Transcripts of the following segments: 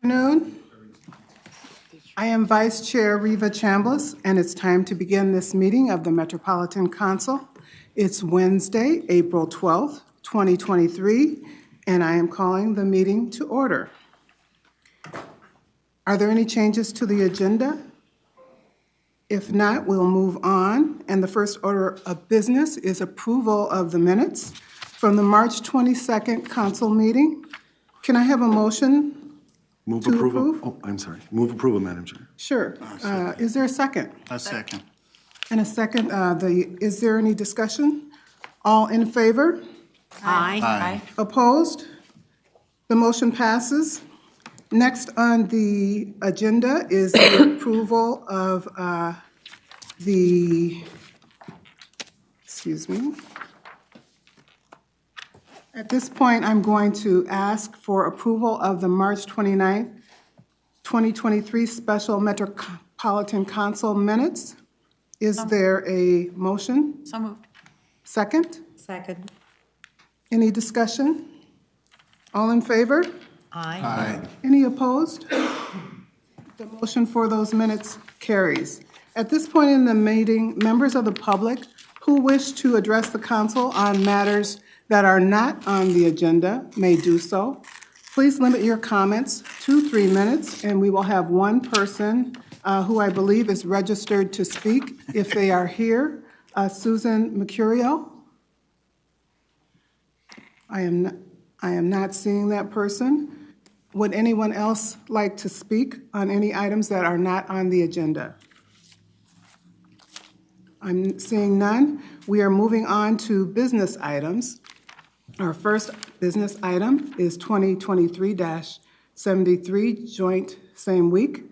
Afternoon. I am Vice Chair Reva Chambliss, and it's time to begin this meeting of the Metropolitan Council. It's Wednesday, April 12th, 2023, and I am calling the meeting to order. Are there any changes to the agenda? If not, we'll move on, and the first order of business is approval of the minutes from the March 22nd council meeting. Can I have a motion? Move to approval. approve? Oh, I'm sorry. Move approval, Madam Chair. Sure. Is there a second? A second. And a second, is there any discussion? All in favor? Aye. Opposed? The motion passes. Next on the agenda is the approval of excuse me. At this point, I'm going to ask for approval of the March 29th, 2023 Special Metropolitan Council minutes. Is there a motion? So moved. Second? Second. Any discussion? All in favor? Aye. Any opposed? The motion for those minutes carries. At this point in the meeting, members of the public who wish to address the council on matters that are not on the agenda may do so. Please limit your comments to 3 minutes, and we will have one person who I believe is registered to speak if they are here. Susan Mercurio. I am not seeing that person. Would anyone else like to speak on any items that are not on the agenda? I'm seeing none. We are moving on to business items. Our first business item is 2023-73, joint same week,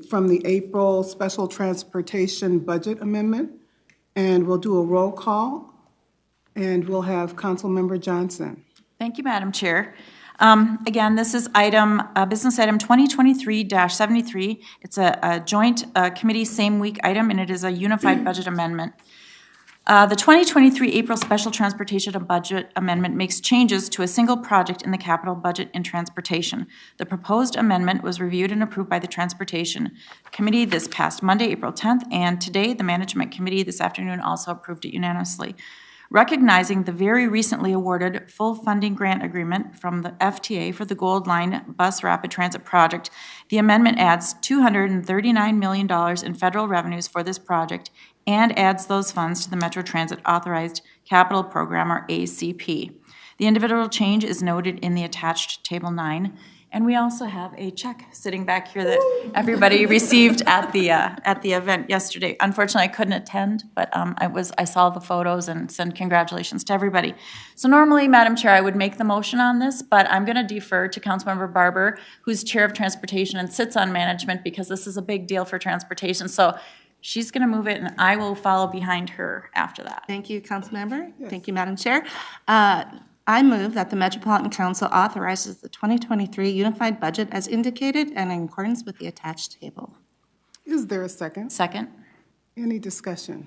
from the April Special Transportation Budget Amendment. And we'll do a roll call, and we'll have Councilmember Johnson. Thank you, Madam Chair. Again, this is business item 2023-73. It's a joint committee same week item, and it is a unified budget amendment. The 2023 April Special Transportation Budget Amendment makes changes to a single project in the capital budget in transportation. The proposed amendment was reviewed and approved by the Transportation Committee this past Monday, April 10th, and today the Management Committee this afternoon also approved it unanimously. Recognizing the very recently awarded full funding grant agreement from the FTA for the Gold Line Bus Rapid Transit Project, the amendment adds $239 million in federal revenues for this project and adds those funds to the Metro Transit Authorized Capital Program, or ACP. The individual change is noted in the attached Table 9, and we also have a check sitting back here that everybody received at the event yesterday. Unfortunately, I couldn't attend, but I saw the photos and send congratulations to everybody. So normally, Madam Chair, I would make the motion on this, but I'm going to defer to Councilmember Barber, who's Chair of Transportation and sits on management, because this is a big deal for transportation. So she's going to move it, and I will follow behind her after that. Thank you, Councilmember. Yes. Thank you, Madam Chair. I move that the Metropolitan Council authorizes the 2023 unified budget as indicated and in accordance with the attached table. Is there a second? Second. Any discussion?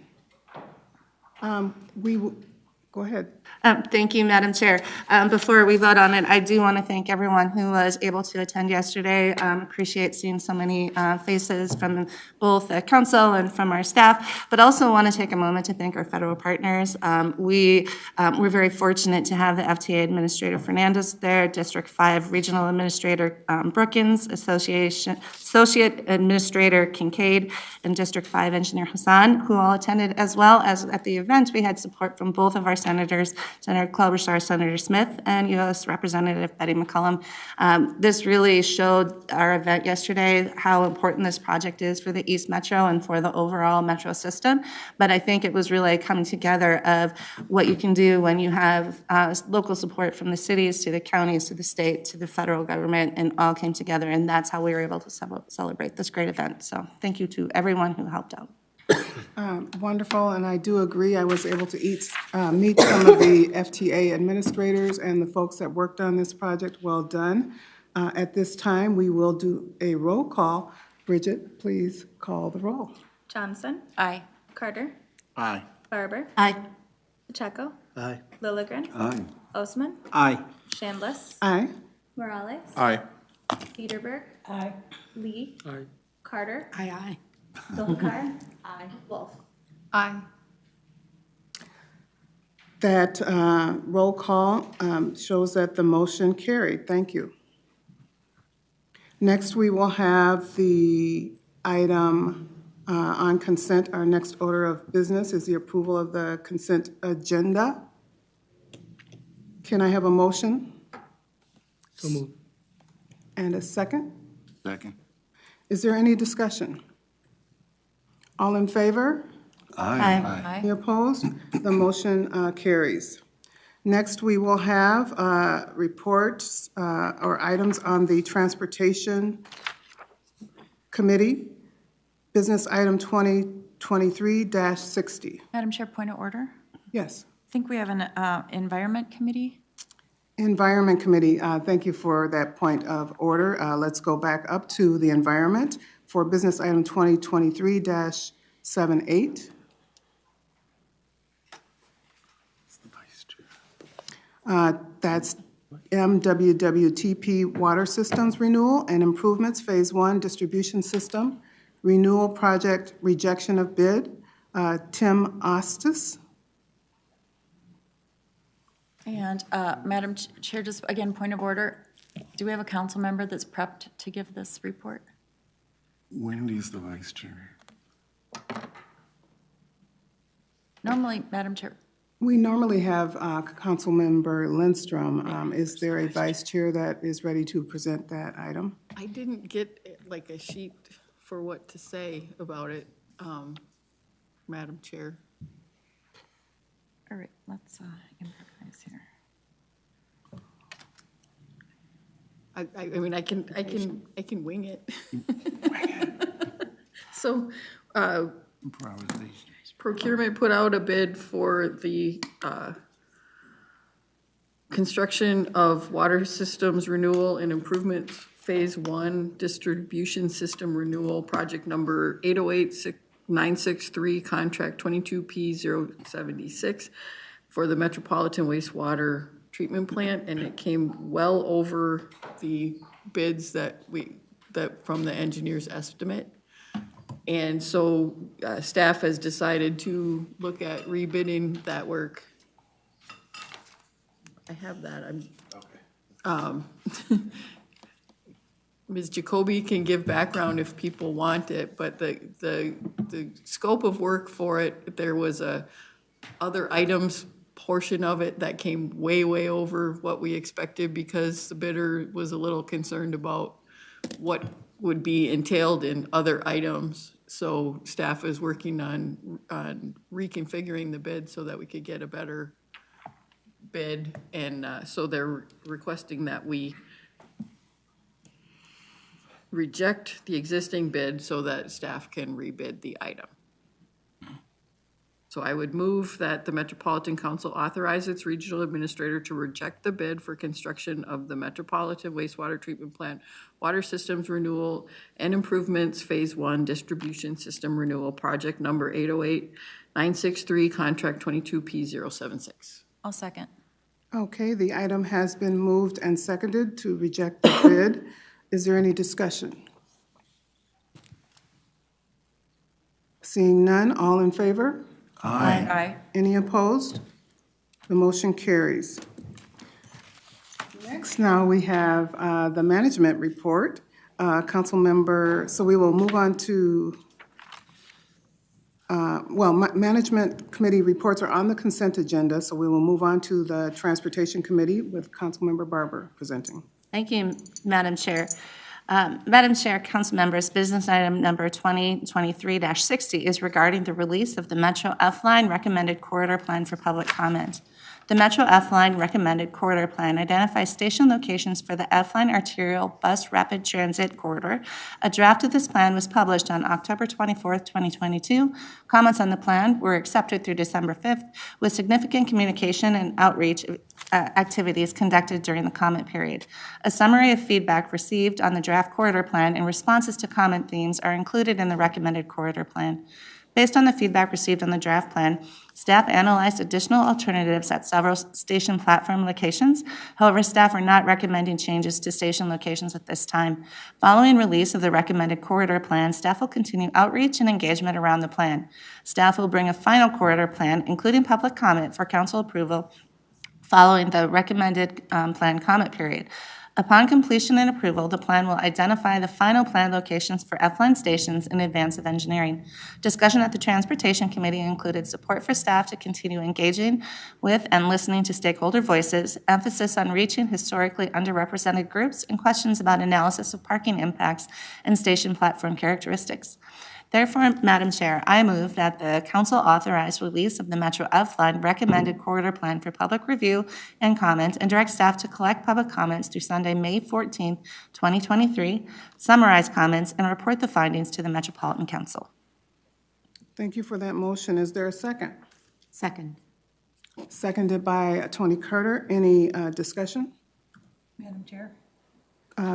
Go ahead. Thank you, Madam Chair. Before we vote on it, I do want to thank everyone who was able to attend yesterday. Appreciate seeing so many faces from both the council and from our staff, but also want to take a moment to thank our federal partners. We're very fortunate to have the FTA Administrator Fernandez there, District 5 Regional Administrator Brookins, Associate Administrator Kincaid, and District 5 Engineer Hassan, who all attended, as well as at the event we had support from both of our senators, Senator Klobuchar, Senator Smith, and U.S. Representative Betty McCollum. This really showed our event yesterday how important this project is for the East Metro and for the overall metro system. But I think it was really coming together of what you can do when you have local support from the cities to the counties to the state to the federal government, and all came together, and that's how we were able to celebrate this great event. So thank you to everyone who helped out. Wonderful, and I do agree. I was able to meet some of the FTA administrators and the folks that worked on this project. Well done. At this time, we will do a roll call. Bridget, please call the roll. Johnson. Aye. Carter. Aye. Barber. Aye. Pacheco. Aye. Lilligren. Aye. Osman. Aye. Chambliss. Aye. Morales. Aye. Peterberg. Aye. Lee. Aye. Carter. Aye. Dolkar. Aye. Wolf. Aye. That roll call shows that the motion carried. Thank you. Next, we will have the item on consent. Our next order of business is the approval of the consent agenda. Can I have a motion So moved. and a second? Second. Is there any discussion? All in favor? Aye. Any opposed? The motion carries. Next, we will have reports or items on the Transportation Committee. Business item 2023-60. Madam Chair, point of order. Yes. I think we have an Environment Committee. Environment Committee, thank you for that point of order. Let's go back up to the Environment for business item 2023-78. That's MWWTP Water Systems Renewal and Improvements, Phase 1 Distribution System, Renewal Project Rejection of Bid. Tim Ostis. And Madam Chair, just again, point of order. Do we have a council member that's prepped to give this report? Wendy's the vice chair. Normally, Madam Chair, We normally have Councilmember Lindstrom. Is there a vice chair that is ready to present that item? I didn't get like a sheet for what to say about it, Madam Chair. all right, let's improvise here. I mean, I can wing it. So, Improvisation. procurement put out a bid for the construction of water systems renewal and improvements, Phase 1 distribution system renewal, project number 808-963, contract 22P076 for the Metropolitan wastewater treatment plant, and it came well over the bids that from the engineer's estimate. And so staff has decided to look at rebidding that work. I have that, Ms. Jacoby can give background if people want it, but the scope of work for it, there was a other items portion of it that came way, way over what we expected because the bidder was a little concerned about what would be entailed in other items. So staff is working on reconfiguring the bid so that we could get a better bid. And so they're requesting that we reject the existing bid so that staff can rebid the item. So I would move that the Metropolitan Council authorize its regional administrator to reject the bid for construction of the Metropolitan wastewater treatment plant, water systems renewal and improvements, Phase 1 distribution system renewal, project number 808-963, contract 22P076. I'll second. Okay, the item has been moved and seconded to reject the bid. Is there any discussion? Seeing none, all in favor? Aye. Any opposed? The motion carries. Next, now we have the management report. Councilmember, so we will move on to, Management Committee reports are on the consent agenda, so we will move on to the Transportation Committee with Councilmember Barber presenting. Thank you, Madam Chair. Madam Chair, council members, business item number 2023-60 is regarding the release of the Metro F-Line Recommended Corridor Plan for public comment. The Metro F-Line Recommended Corridor Plan identifies station locations for the F-Line Arterial Bus Rapid Transit Corridor. A draft of this plan was published on October 24th, 2022. Comments on the plan were accepted through December 5th, with significant communication and outreach activities conducted during the comment period. A summary of feedback received on the draft corridor plan and responses to comment themes are included in the recommended corridor plan. Based on the feedback received on the draft plan, staff analyzed additional alternatives at several station platform locations. However, staff are not recommending changes to station locations at this time. Following release of the recommended corridor plan, staff will continue outreach and engagement around the plan. Staff will bring a final corridor plan, including public comment, for council approval following the recommended plan comment period. Upon completion and approval, the plan will identify the final plan locations for F-line stations in advance of engineering. Discussion at the Transportation Committee included support for staff to continue engaging with and listening to stakeholder voices, emphasis on reaching historically underrepresented groups, and questions about analysis of parking impacts and station platform characteristics. Therefore, Madam Chair, I move that the council authorize release of the Metro F-line recommended corridor plan for public review and comment, and direct staff to collect public comments through Sunday, May 14, 2023, summarize comments, and report the findings to the Metropolitan Council. Thank you for that motion. Is there a second? Second. Seconded by Tony Carter. Any discussion? Madam Chair,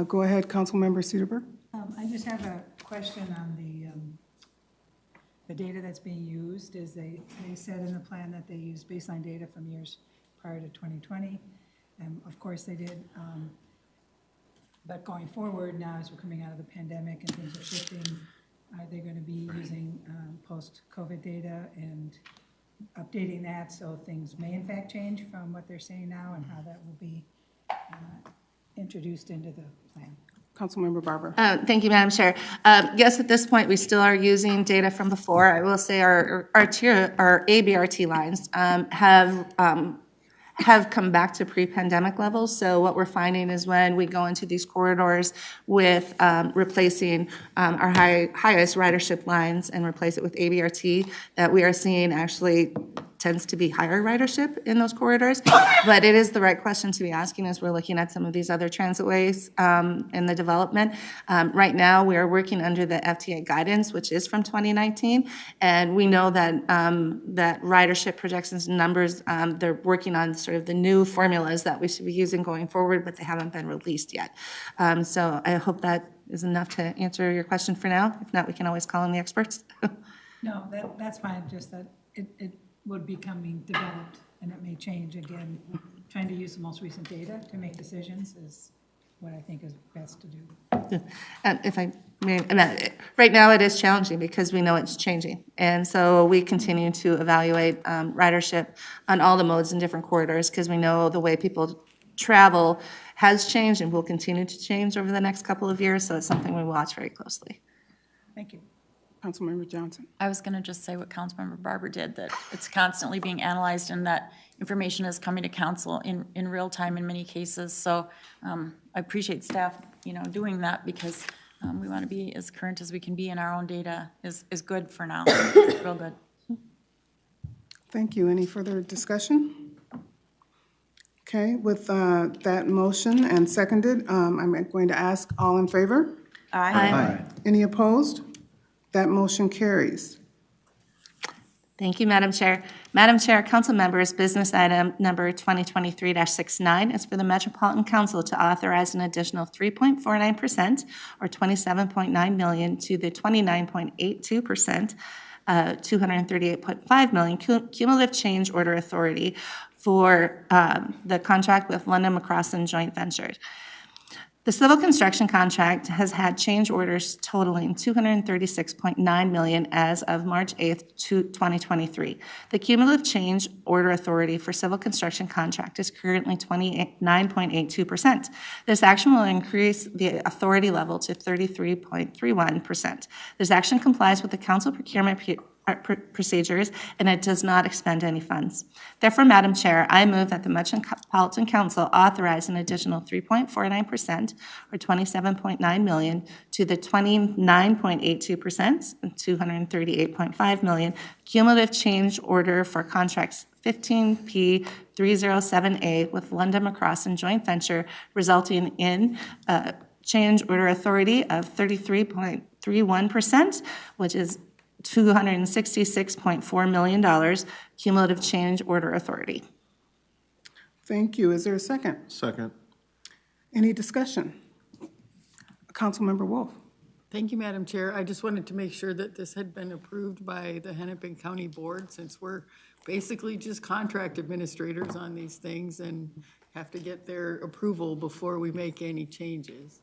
Go ahead, Councilmember Cedarburg. I just have a question on the data that's being used. Is they said in the plan that they use baseline data from years prior to 2020. And of course they did, but going forward now as we're coming out of the pandemic and things are shifting, are they going to be using post-COVID data and updating that so things may in fact change from what they're saying now, and how that will be introduced into the plan? Councilmember Barber. Thank you, Madam Chair. Yes, at this point, we still are using data from before. I will say our ABRT lines have come back to pre-pandemic levels. So what we're finding is when we go into these corridors with replacing our highest ridership lines and replace it with ABRT, that we are seeing actually tends to be higher ridership in those corridors. But it is the right question to be asking as we're looking at some of these other transitways in the development. Right now, we are working under the FTA guidance, which is from 2019, and we know that that ridership projections and numbers, they're working on sort of the new formulas that we should be using going forward, but they haven't been released yet. So I hope that is enough to answer your question for now. If not, we can always call in the experts. No, that's fine, just that it would be coming developed and it may change again. Trying to use the most recent data to make decisions is what I think is best to do. If I may, right now it is challenging because we know it's changing. And so we continue to evaluate ridership on all the modes in different corridors because we know the way people travel has changed and will continue to change over the next couple of years. So it's something we watch very closely. Thank you. Councilmember Johnson. I was going to just say what Councilmember Barber did, that it's constantly being analyzed and that information is coming to council in real time in many cases. So I appreciate staff, doing that because we want to be as current as we can be, and our own data is good for now. Real good. Thank you. Any further discussion? Okay, with that motion and seconded, I'm going to ask all in favor? Aye. Any opposed? That motion carries. Thank you, Madam Chair. Madam Chair, council members, business item number 2023-69 is for the Metropolitan Council to authorize an additional 3.49% or $27.9 million to the 29.82%, $238.5 million cumulative change order authority for the contract with London McCrossin Joint Venture. The civil construction contract has had change orders totaling $236.9 million as of March 8th, 2023. The cumulative change order authority for civil construction contract is currently 29.82%. This action will increase the authority level to 33.31%. This action complies with the council procurement procedures, and it does not expend any funds. Therefore, Madam Chair, I move that the Metropolitan Council authorize an additional 3.49% or $27.9 million to the 29.82%, $238.5 million cumulative change order for contracts 15P307A with London McCrossin Joint Venture, resulting in change order authority of 33.31%, which is $266.4 million cumulative change order authority. Thank you. Is there a second? Second. Any discussion? Councilmember Wolf. Thank you, Madam Chair. I just wanted to make sure that this had been approved by the Hennepin County Board, since we're basically just contract administrators on these things and have to get their approval before we make any changes.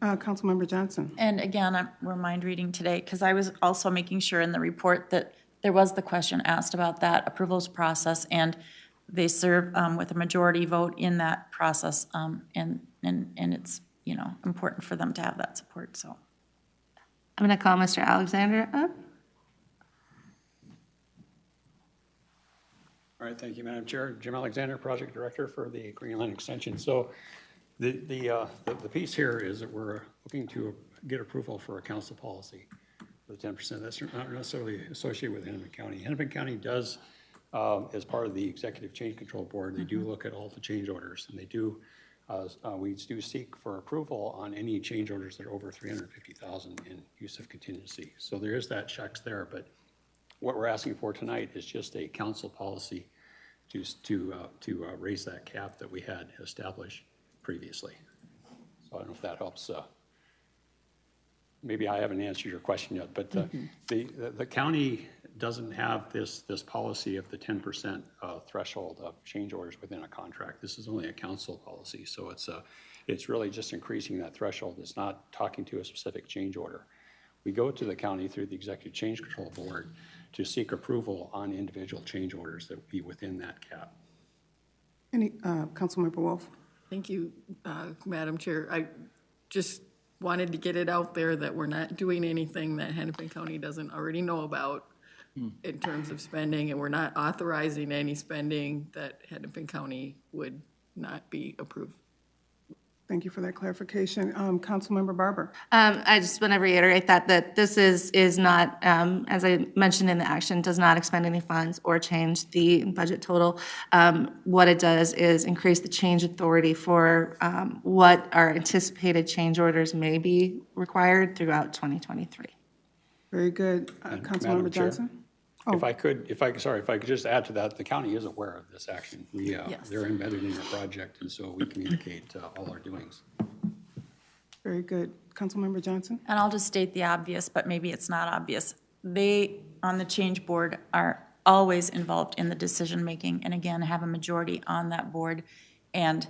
Councilmember Johnson. And again, I remind reading today, because I was also making sure in the report that there was the question asked about that approvals process, and they serve with a majority vote in that process, and it's, you know, important for them to have that support, so. I'm going to call Mr. Alexander up. All right, thank you, Madam Chair. Jim Alexander, Project Director for the Green Line Extension. So the piece here is that we're looking to get approval for a council policy for the 10%. That's not necessarily associated with Hennepin County. Hennepin County does, as part of the Executive Change Control Board, they do look at all the change orders, and they do, we do seek for approval on any change orders that are over $350,000 in use of contingency. So there is that checks there, but what we're asking for tonight is just a council policy to raise that cap that we had established previously. So I don't know if that helps. Maybe I haven't answered your question yet, but the county doesn't have this policy of the 10% threshold of change orders within a contract. This is only a council policy, so it's really just increasing that threshold. It's not talking to a specific change order. We go to the county through the Executive Change Control Board to seek approval on individual change orders that would be within that cap. Any, Councilmember Wolf? Thank you, Madam Chair. I just wanted to get it out there that we're not doing anything that Hennepin County doesn't already know about in terms of spending, and we're not authorizing any spending that Hennepin County would not be approved. Thank you for that clarification. Councilmember Barber. I just want to reiterate that this is not, as I mentioned in the action, does not expend any funds or change the budget total. What it does is increase the change authority for what our anticipated change orders may be required throughout 2023. Very good. Councilmember Chair, Johnson? If I could just add to that, the county is aware of this action. They're embedded in the project, and so we communicate all our doings. Very good. Councilmember Johnson? And I'll just state the obvious, but maybe it's not obvious. They, on the change board, are always involved in the decision-making, and again, have a majority on that board, and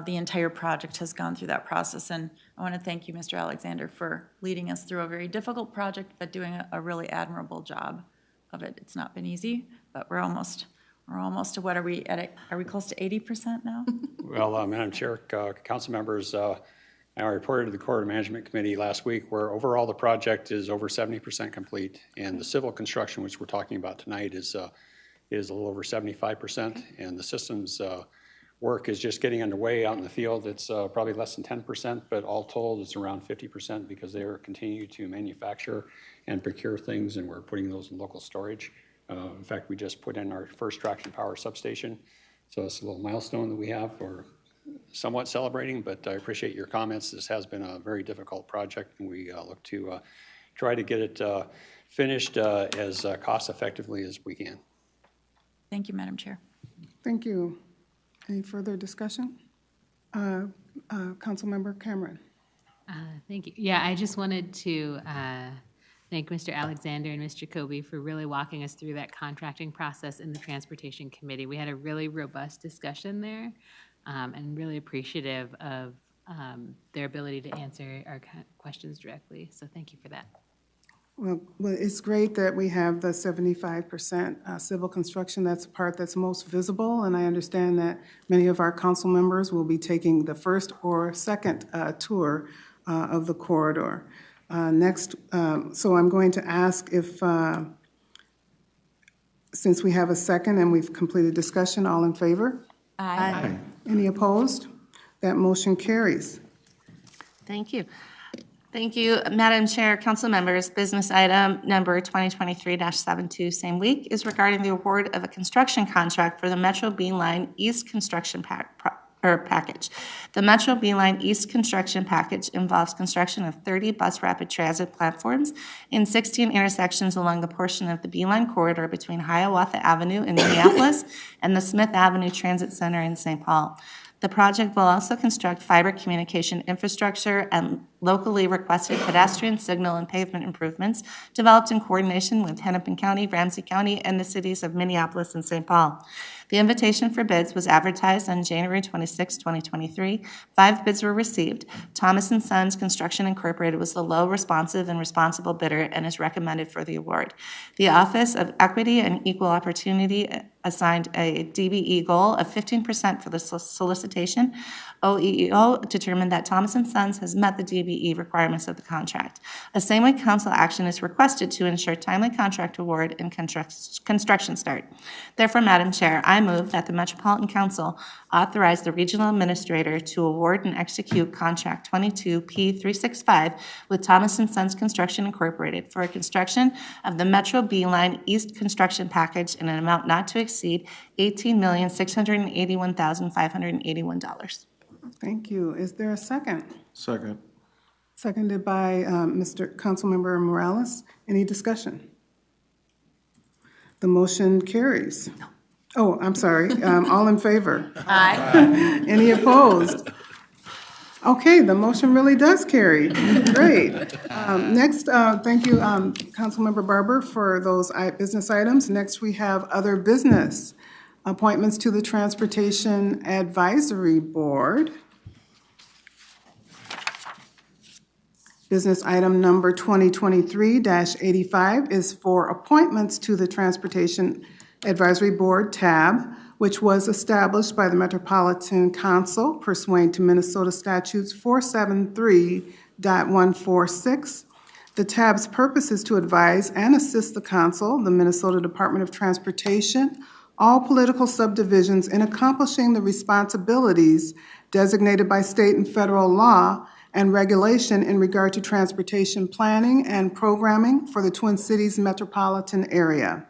the entire project has gone through that process. And I want to thank you, Mr. Alexander, for leading us through a very difficult project, but doing a really admirable job of it. It's not been easy, but we're almost to what are we at? Are we close to 80% now? Well, Madam Chair, council members, I reported to the Corridor Management Committee last week where overall the project is over 70% complete, and the civil construction, which we're talking about tonight, is a little over 75%, and the systems work is just getting underway out in the field. It's probably less than 10%, but all told, it's around 50% because they are continuing to manufacture and procure things, and we're putting those in local storage. In fact, we just put in our first traction power substation, so it's a little milestone that we have for somewhat celebrating, but I appreciate your comments. This has been a very difficult project, and we look to try to get it finished as cost effectively as we can. Thank you, Madam Chair. Thank you. Any further discussion? Councilmember Cameron. Thank you. Yeah, I just wanted to thank Mr. Alexander and Mr. Kobe for really walking us through that contracting process in the Transportation Committee. We had a really robust discussion there, and really appreciative of their ability to answer our questions directly. So thank you for that. Well, it's great that we have the 75% civil construction. That's the part that's most visible, and I understand that many of our council members will be taking the first or second tour of the corridor. Next, so I'm going to ask if, since we have a second and we've completed discussion, all in favor? Aye. Any opposed? That motion carries. Thank you. Thank you, Madam Chair, council members. Business item number 2023-72, same week, is regarding the award of a construction contract for the Metro B-Line East Construction Package. The Metro B-Line East Construction Package involves construction of 30 bus rapid transit platforms in 16 intersections along the portion of the B-Line corridor between Hiawatha Avenue in Minneapolis and the Smith Avenue Transit Center in St. Paul. The project will also construct fiber communication infrastructure and locally requested pedestrian signal and pavement improvements developed in coordination with Hennepin County, Ramsey County, and the cities of Minneapolis and St. Paul. The invitation for bids was advertised on January 26, 2023. 5 bids were received. Thomas & Sons Construction Incorporated was the low responsive and responsible bidder and is recommended for the award. The Office of Equity and Equal Opportunity assigned a DBE goal of 15% for the solicitation. OEEO determined that Thomas & Sons has met the DBE requirements of the contract. A same-way council action is requested to ensure timely contract award and construction start. Therefore, Madam Chair, I move that the Metropolitan Council authorize the regional administrator to award and execute contract 22P365 with Thomas & Sons Construction Incorporated for a construction of the Metro B Line East construction package in an amount not to exceed $18,681,581. Thank you. Is there a second? Second. Seconded by Mr. Councilmember Morales. Any discussion? The motion carries. Oh, I'm sorry. All in favor? Aye. Any opposed? Okay, the motion really does carry. Great. Next, thank you, Councilmember Barber, for those business items. Next, we have other business. Appointments to the Transportation Advisory Board. Business item number 2023-85 is for appointments to the Transportation Advisory Board tab, which was established by the Metropolitan Council pursuant to Minnesota Statutes 473.146. The tab's purpose is to advise and assist the Council, the Minnesota Department of Transportation, all political subdivisions in accomplishing the responsibilities designated by state and federal law and regulation in regard to transportation planning and programming for the Twin Cities metropolitan area.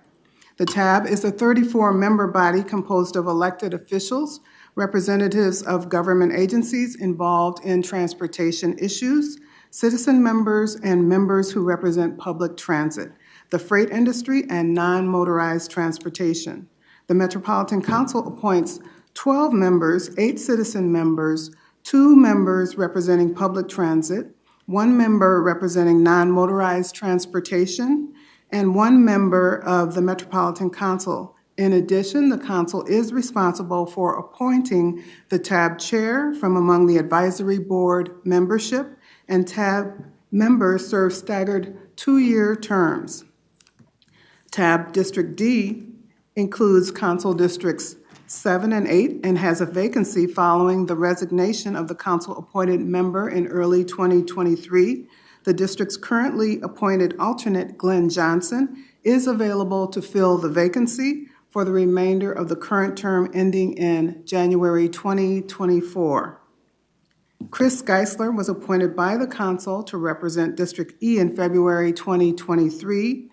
The TAB is a 34-member body composed of elected officials, representatives of government agencies involved in transportation issues, citizen members, and members who represent public transit, the freight industry, and non-motorized transportation. The Metropolitan Council appoints 12 members, 8 citizen members, 2 members representing public transit, 1 member representing non-motorized transportation, and 1 member of the Metropolitan Council. In addition, the Council is responsible for appointing the TAB chair from among the advisory board membership, and TAB members serve staggered 2-year terms. TAB District D includes Council Districts 7 and 8 and has a vacancy following the resignation of the council-appointed member in early 2023. The district's currently appointed alternate, Glenn Johnson, is available to fill the vacancy for the remainder of the current term ending in January 2024. Chris Geisler was appointed by the council to represent District E in February 2023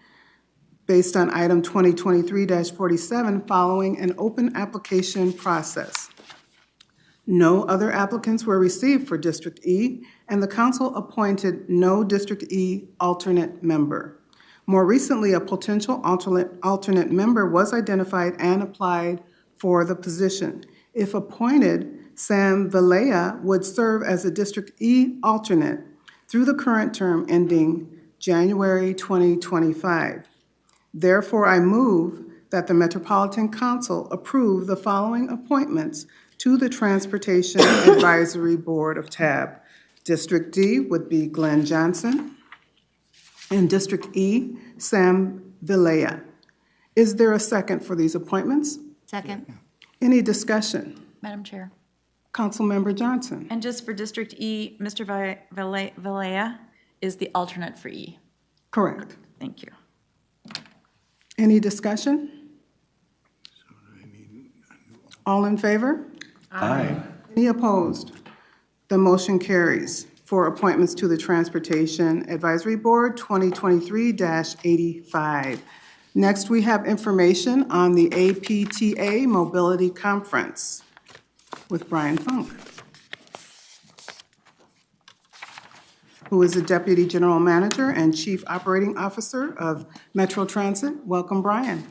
based on item 2023-47 following an open application process. No other applicants were received for District E, and the council appointed no District E alternate member. More recently, a potential alternate member was identified and applied for the position. If appointed, Sam Valea would serve as a District E alternate through the current term ending January 2025. Therefore, I move that the Metropolitan Council approve the following appointments to the Transportation Advisory Board of TAB. District D would be Glenn Johnson, and District E, Sam Valea. Is there a second for these appointments? Second. Any discussion? Madam Chair. Councilmember Johnson. And just for District E, Mr. Valea is the alternate for E. Correct. Thank you. Any discussion? All in favor? Aye. Any opposed? The motion carries for appointments to the Transportation Advisory Board 2023-85. Next, we have information on the APTA Mobility Conference with Brian Funk, who is the Deputy General Manager and Chief Operating Officer of Metro Transit. Welcome, Brian.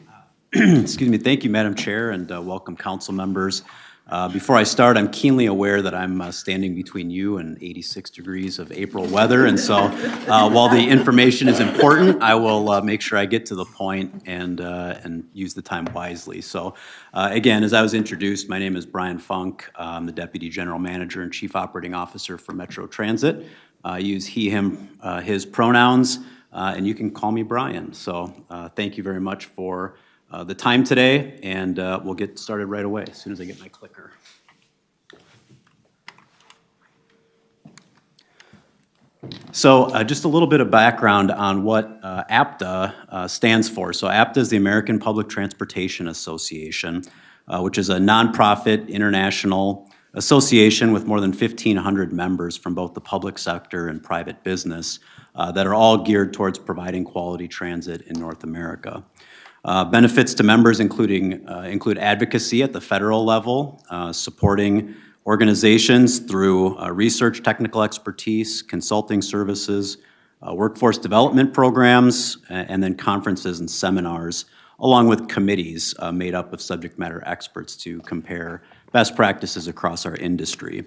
Excuse me. Thank you, Madam Chair, and welcome council members. Before I start, I'm keenly aware that I'm standing between you and 86 degrees of April weather, and so while the information is important, I will make sure I get to the point and use the time wisely. So again, as I was introduced, my name is Brian Funk. I'm the Deputy General Manager and Chief Operating Officer for Metro Transit. I use he, him, his pronouns, and you can call me Brian. So thank you very much for the time today, and we'll get started right away as soon as I get my clicker. So just a little bit of background on what APTA stands for. So APTA is the American Public Transportation Association, which is a nonprofit international association with more than 1,500 members from both the public sector and private business that are all geared towards providing quality transit in North America. Benefits to members include advocacy at the federal level, supporting organizations through research, technical expertise, consulting services, workforce development programs, and then conferences and seminars, along with committees made up of subject matter experts to compare best practices across our industry.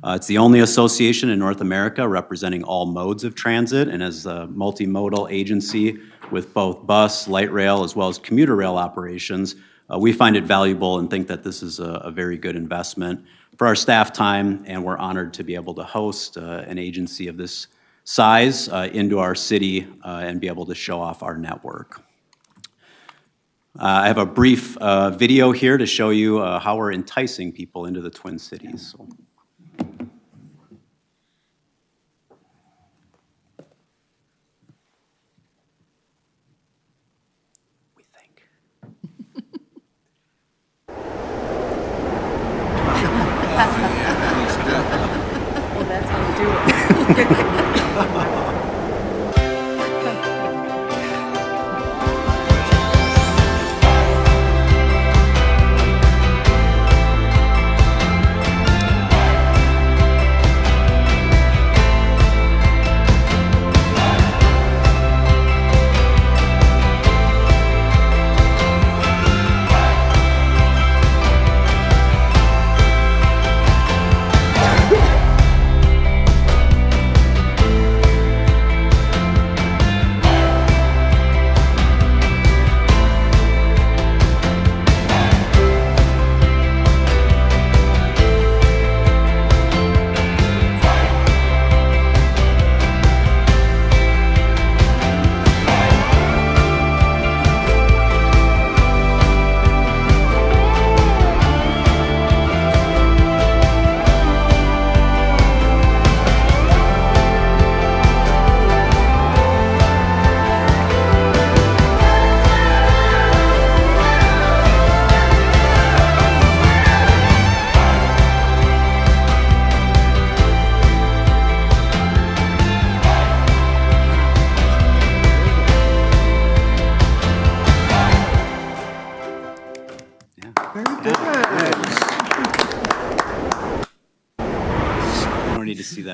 It's the only association in North America representing all modes of transit, and as a multimodal agency with both bus, light rail, as well as commuter rail operations, we find it valuable and think that this is a very good investment for our staff time, and we're honored to be able to host an agency of this size into our city and be able to show off our network. I have a brief video here to show you how we're enticing people into the Twin Cities. So. Well, that's how you do it.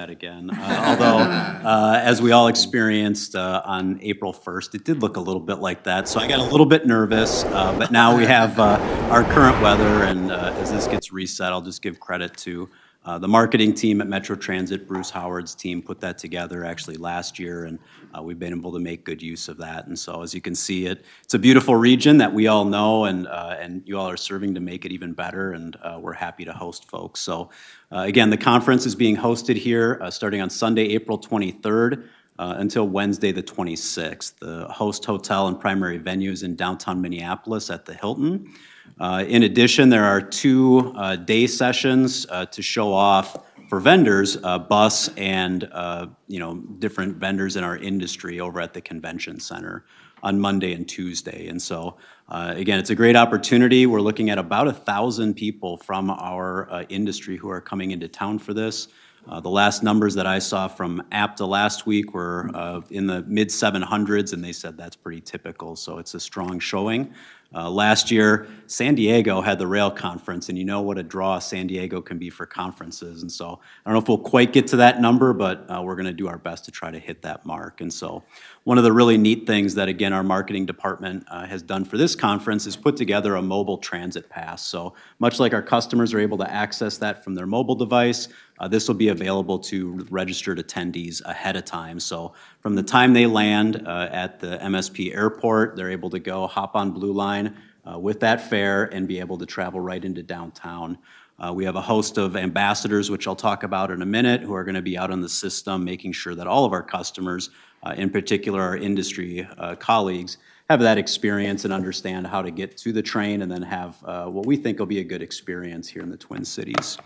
Again. Although, as we all experienced on April 1st, it did look a little bit like that. So I got a little bit nervous, but now we have our current weather, and as this gets reset, I'll just give credit to the marketing team at Metro Transit. Bruce Howard's team put that together actually last year, and we've been able to make good use of that. And so as you can see, it's a beautiful region that we all know, and you all are serving to make it even better, and we're happy to host folks. So again, the conference is being hosted here starting on Sunday, April 23rd until Wednesday, the 26th. The host hotel and primary venue is in downtown Minneapolis at the Hilton. In addition, there are 2 day sessions to show off for vendors, bus and different vendors in our industry over at the convention center on Monday and Tuesday. And so, again, it's a great opportunity. We're looking at about 1,000 people from our industry who are coming into town for this. The last numbers that I saw from APTA last week were in the mid-700s, and they said that's pretty typical, so it's a strong showing. Last year, San Diego had the rail conference, and you know what a draw San Diego can be for conferences. And so I don't know if we'll quite get to that number, but we're going to do our best to try to hit that mark. And so one of the really neat things that, again, our marketing department has done for this conference is put together a mobile transit pass. So much like our customers are able to access that from their mobile device, this will be available to registered attendees ahead of time. So from the time they land at the MSP airport, they're able to go hop on Blue Line with that fare and be able to travel right into downtown. We have a host of ambassadors, which I'll talk about in a minute, who are going to be out on the system, making sure that all of our customers, in particular our industry colleagues, have that experience and understand how to get to the train and then have what we think will be a good experience here in the Twin Cities.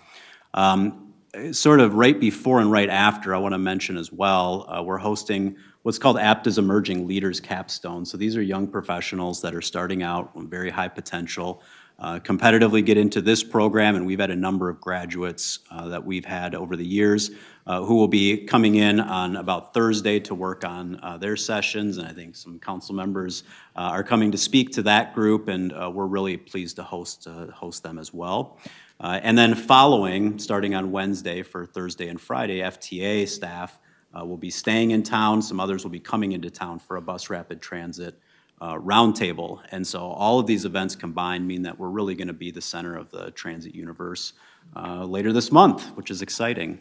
Sort of right before and right after, I want to mention as well, we're hosting what's called APTA's Emerging Leaders Capstone. So these are young professionals that are starting out with very high potential, competitively get into this program, and we've had a number of graduates that we've had over the years who will be coming in on about Thursday to work on their sessions, and I think some council members are coming to speak to that group, and we're really pleased to host them as well. And then following, starting on Wednesday for Thursday and Friday, FTA staff will be staying in town. Some others will be coming into town for a bus rapid transit roundtable. And so all of these events combined mean that we're really going to be the center of the transit universe later this month, which is exciting.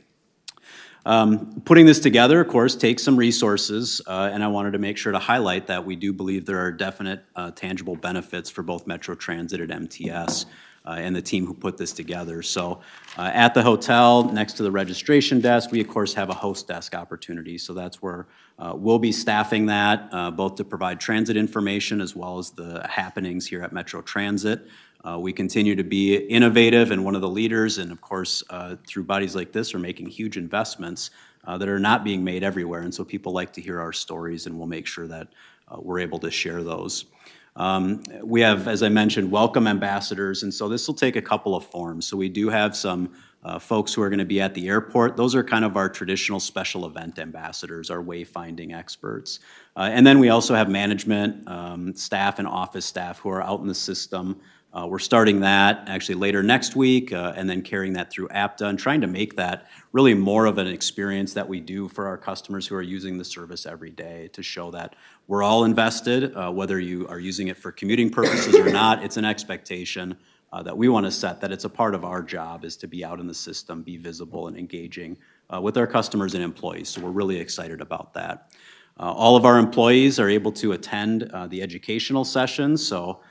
Putting this together, of course, takes some resources, and I wanted to make sure to highlight that we do believe there are definite tangible benefits for both Metro Transit and MTS. And the team who put this together. So at the hotel, next to the registration desk, we of course have a host desk opportunity. So that's where we'll be staffing that, both to provide transit information as well as the happenings here at Metro Transit. We continue to be innovative and one of the leaders, and of course, through bodies like this, are making huge investments that are not being made everywhere. And so people like to hear our stories, and we'll make sure that we're able to share those. We have, as I mentioned, welcome ambassadors, and so this will take a couple of forms. So we do have some folks who are going to be at the airport. Those are kind of our traditional special event ambassadors, our wayfinding experts. And then we also have management staff and office staff who are out in the system. We're starting that actually later next week and then carrying that through APTA and trying to make that really more of an experience that we do for our customers who are using the service every day, to show that we're all invested, whether you are using it for commuting purposes or not. It's an expectation that we want to set, that it's a part of our job is to be out in the system, be visible and engaging with our customers and employees. So we're really excited about that. All of our employees are able to attend the educational sessions, so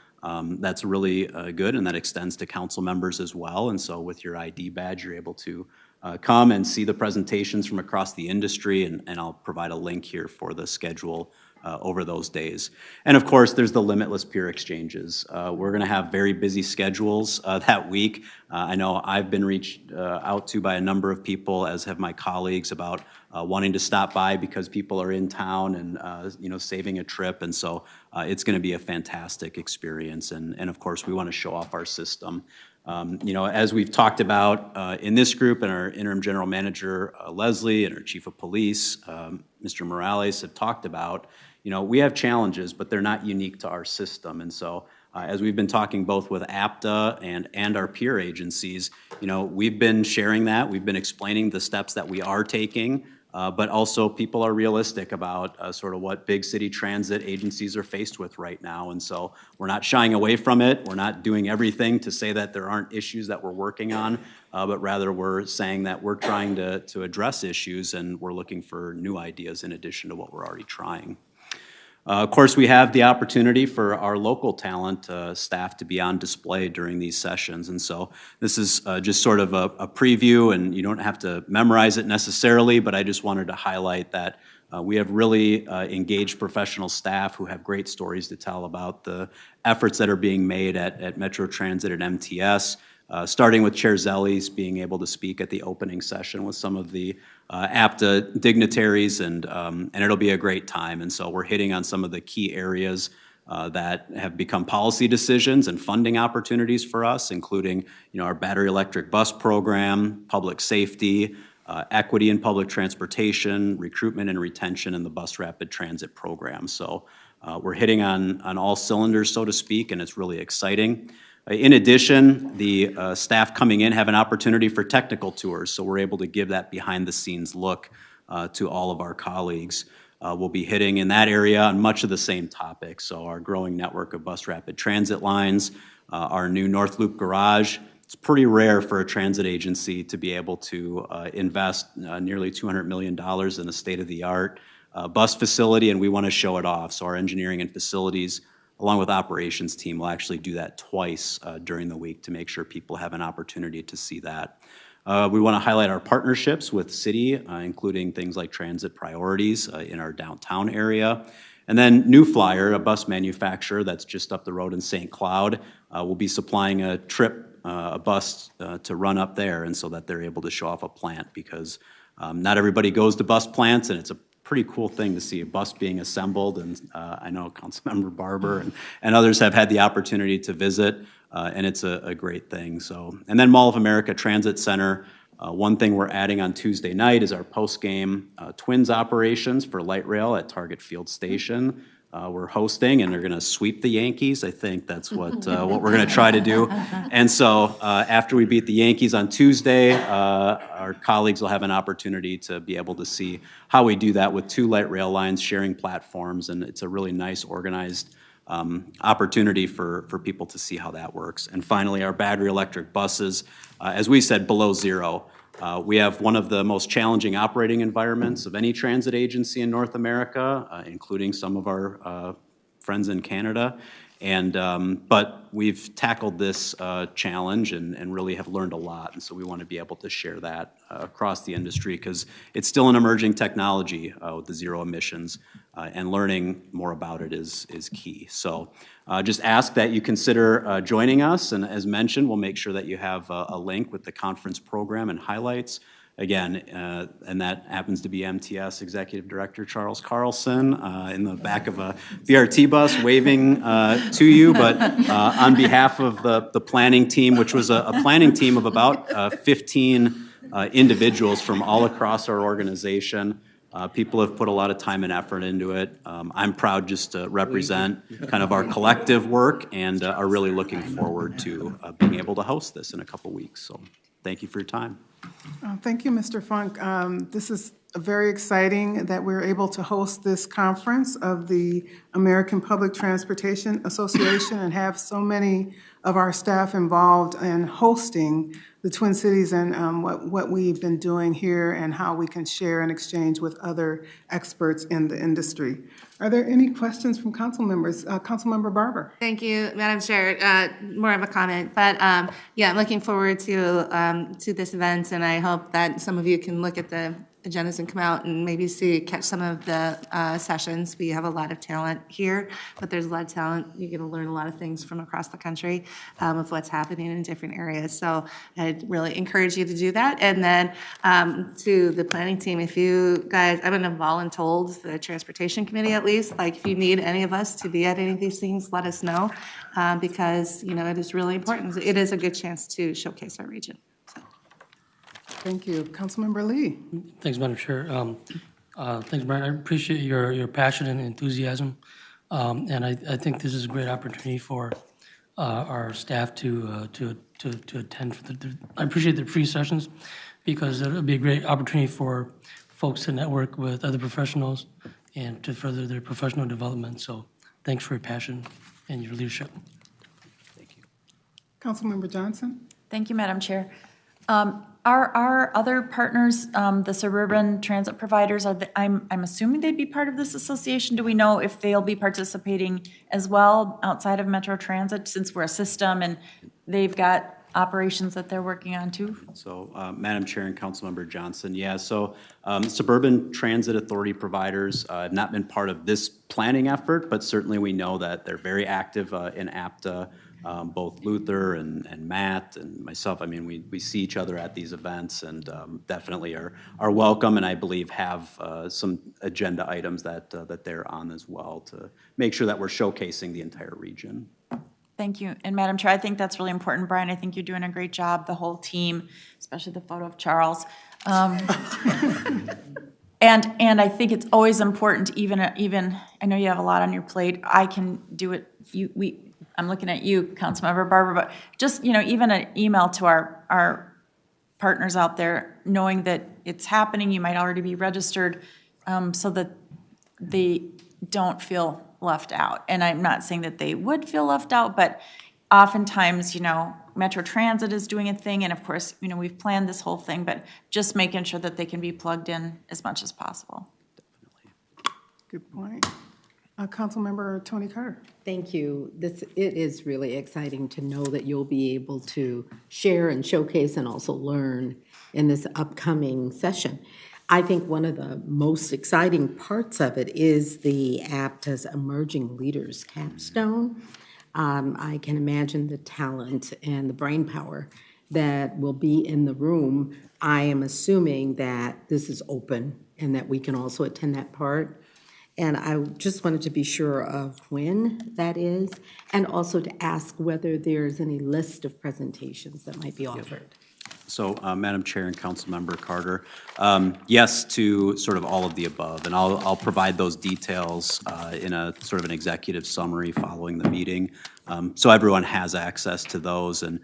that's really good, and that extends to council members as well. And so with your ID badge, you're able to come and see the presentations from across the industry, and I'll provide a link here for the schedule over those days. And of course, there's the limitless peer exchanges. We're going to have very busy schedules that week. I know I've been reached out to by a number of people, as have my colleagues, about wanting to stop by because people are in town and saving a trip. And so it's going to be a fantastic experience. And of course, we want to show off our system. As we've talked about in this group, and our interim general manager, Leslie, and our chief of police, Mr. Morales, have talked about, we have challenges, but they're not unique to our system. And so as we've been talking both with APTA and our peer agencies, we've been sharing that. We've been explaining the steps that we are taking, but also people are realistic about sort of what big city transit agencies are faced with right now. And so we're not shying away from it. We're not doing everything to say that there aren't issues that we're working on, but rather we're saying that we're trying to address issues, and we're looking for new ideas in addition to what we're already trying. Of course, we have the opportunity for our local talent staff to be on display during these sessions. And so this is just sort of a preview, and you don't have to memorize it necessarily, but I just wanted to highlight that we have really engaged professional staff who have great stories to tell about the efforts that are being made at Metro Transit and MTS. Starting with Chair Zelli's being able to speak at the opening session with some of the APTA dignitaries, and it'll be a great time. And so we're hitting on some of the key areas that have become policy decisions and funding opportunities for us, including our battery electric bus program, public safety, equity in public transportation, recruitment and retention, and the bus rapid transit program. So We're hitting on all cylinders, so to speak, and it's really exciting. In addition, the staff coming in have an opportunity for technical tours, so we're able to give that behind-the-scenes look to all of our colleagues. We'll be hitting in that area on much of the same topics, so our growing network of bus rapid transit lines, our new North Loop garage. It's pretty rare for a transit agency to be able to invest nearly $200 million in a state-of-the-art bus facility, and we want to show it off. So our engineering and facilities, along with operations team, will actually do that twice during the week to make sure people have an opportunity to see that. We want to highlight our partnerships with city, including things like transit priorities in our downtown area. And then New Flyer, a bus manufacturer that's just up the road in St. Cloud, will be supplying a bus to run up there, and so that they're able to show off a plant, because not everybody goes to bus plants, and it's a pretty cool thing to see a bus being assembled. And I know Councilmember Barber and others have had the opportunity to visit, and it's a great thing. So, and then Mall of America Transit Center. One thing we're adding on Tuesday night is our post-game Twins operations for light rail at Target Field Station. We're hosting, and they're going to sweep the Yankees. I think that's what we're going to try to do. And so after we beat the Yankees on Tuesday, our colleagues will have an opportunity to be able to see how we do that with 2 light rail lines sharing platforms, and it's a really nice, organized opportunity for people to see how that works. And finally, our battery electric buses, as we said, below zero. We have one of the most challenging operating environments of any transit agency in North America, including some of our friends in Canada. But we've tackled this challenge and really have learned a lot. And so we want to be able to share that across the industry, because it's still an emerging technology with the zero emissions, and learning more about it is key. So just ask that you consider joining us. And as mentioned, we'll make sure that you have a link with the conference program and highlights. Again, and that happens to be MTS Executive Director Charles Carlson in the back of a BRT bus waving to you. But on behalf of the planning team, which was a planning team of about 15 individuals from all across our organization, people have put a lot of time and effort into it. I'm proud just to represent kind of our collective work, and are really looking forward to being able to host this in a couple weeks. So thank you for your time. Thank you, Mr. Funk. This is very exciting that we're able to host this conference of the American Public Transportation Association and have so many of our staff involved in hosting the Twin Cities, and what we've been doing here and how we can share and exchange with other experts in the industry. Are there any questions from council members? Councilmember Barber. Thank you, Madam Chair. More of a comment, but yeah, I'm looking forward to this event, and I hope that some of you can look at the agendas and come out and maybe catch some of the sessions. We have a lot of talent here, but there's a lot of talent. You're going to learn a lot of things from across the country of what's happening in different areas. So I'd really encourage you to do that. And then to the planning team, if you guys, I've been voluntold the transportation committee at least, like if you need any of us to be at any of these things, let us know, because it is really important. It is a good chance to showcase our region. Thank you. Councilmember Lee. Thanks, Madam Chair. Thanks, Brian. I appreciate your passion and enthusiasm. And I think this is a great opportunity for our staff to attend. I appreciate the pre-sessions, because it'll be a great opportunity for folks to network with other professionals and to further their professional development. So thanks for your passion and your leadership. Thank you. Councilmember Johnson. Thank you, Madam Chair. Our other partners, the suburban transit providers, I'm assuming they'd be part of this association. Do we know if they'll be participating as well outside of Metro Transit, since we're a system and they've got operations that they're working on too? So, Madam Chair and Councilmember Johnson, yeah, so suburban transit authority providers have not been part of this planning effort, but certainly we know that they're very active in APTA. Both Luther and Matt and myself, I mean, we see each other at these events, and definitely are welcome, and I believe have some agenda items that they're on as well, to make sure that we're showcasing the entire region. Thank you. And Madam Chair, I think that's really important. Brian, I think you're doing a great job, the whole team, especially the photo of Charles. And I think it's always important, even, I know you have a lot on your plate, I can do it, I'm looking at you, Councilmember Barber, but just, even an email to our partners out there, knowing that it's happening, you might already be registered, so that they don't feel left out. And I'm not saying that they would feel left out, but oftentimes, Metro Transit is doing a thing, and of course, we've planned this whole thing, but just making sure that they can be plugged in as much as possible. Good point. Councilmember Tony Carter. Thank you. It is really exciting to know that you'll be able to share and showcase and also learn in this upcoming session. I think one of the most exciting parts of it is the APTA's Emerging Leaders Capstone. I can imagine the talent and the brainpower that will be in the room. I am assuming that this is open and that we can also attend that part. And I just wanted to be sure of when that is, and also to ask whether there's any list of presentations that might be offered. So, Madam Chair and Councilmember Carter, yes to sort of all of the above, and I'll provide those details in a sort of an executive summary following the meeting, so everyone has access to those. And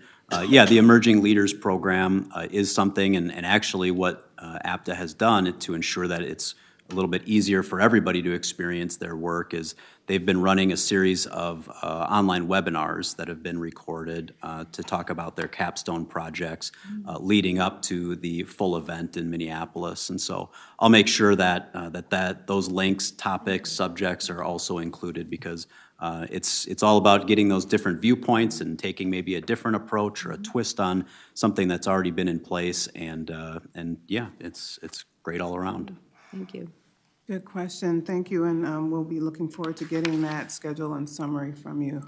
yeah, the Emerging Leaders Program is something, and actually what APTA has done to ensure that it's a little bit easier for everybody to experience their work is they've been running a series of online webinars that have been recorded to talk about their capstone projects leading up to the full event in Minneapolis. And so I'll make sure that those links, topics, subjects are also included, because it's all about getting those different viewpoints and taking maybe a different approach or a twist on something that's already been in place. And yeah, it's great all around. Thank you. Good question. Thank you, and we'll be looking forward to getting that schedule and summary from you.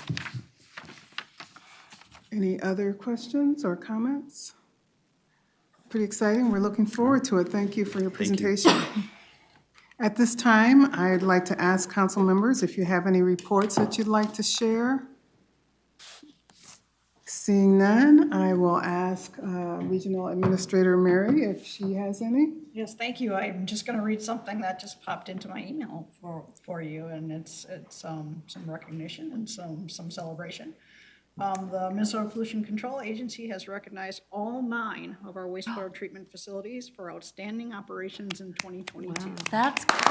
Any other questions or comments? Pretty exciting. We're looking forward to it. Thank you for your presentation. At this time, I'd like to ask council members if you have any reports that you'd like to share. Seeing none, I will ask Regional Administrator Mary if she has any. Yes, thank you. I'm just going to read something that just popped into my email for you, and it's some recognition and some celebration. The Minnesota Pollution Control Agency has recognized all 9 of our wastewater treatment facilities for outstanding operations in 2022. Wow. That's great.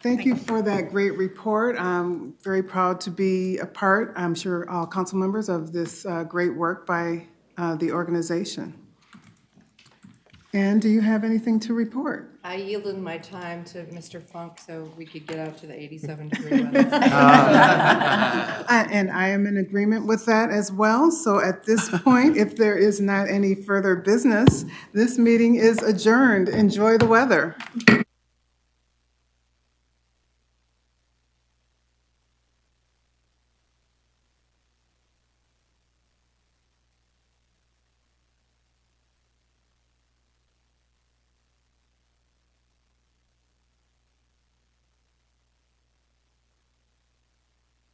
Thank you for that great report. I'm very proud to be a part, I'm sure all council members, of this great work by the organization. Ann, do you have anything to report? I yielded my time to Mr. Funk so we could get out to the 87-degree weather. And I am in agreement with that as well. So at this point, if there is not any further business, this meeting is adjourned. Enjoy the weather.